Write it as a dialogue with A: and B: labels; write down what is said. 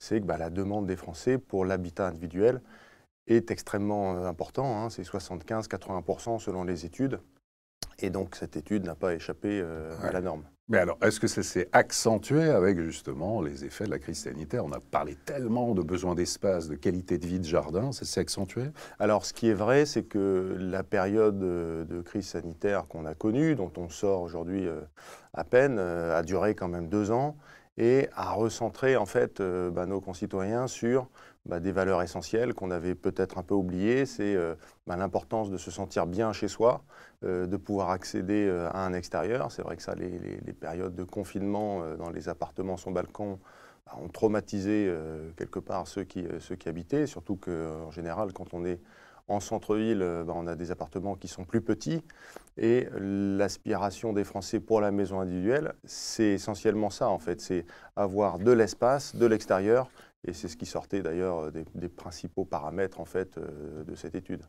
A: c'est que la demande des Français pour l'habitat individuel est extrêmement important, hein, c'est 75-80% selon les études. Et donc cette étude n'a pas échappé à la norme.
B: Mais alors, est-ce que ça s'est accentué avec justement les effets de la crise sanitaire? On a parlé tellement de besoin d'espace, de qualité de vie, de jardin, ça s'est accentué?
A: Alors ce qui est vrai, c'est que la période de crise sanitaire qu'on a connue, dont on sort aujourd'hui à peine, a duré quand même 2 ans et a recentré en fait nos concitoyens sur des valeurs essentielles qu'on avait peut-être un peu oubliées. C'est l'importance de se sentir bien chez soi, de pouvoir accéder à un extérieur. C'est vrai que ça, les périodes de confinement dans les appartements sans balcon ont traumatisé quelque part ceux qui habitaient, surtout qu'en général, quand on est en centre-ville, on a des appartements qui sont plus petits. Et l'aspiration des Français pour la maison individuelle, c'est essentiellement ça en fait, c'est avoir de l'espace, de l'extérieur, et c'est ce qui sortait d'ailleurs des principaux paramètres en fait de cette étude.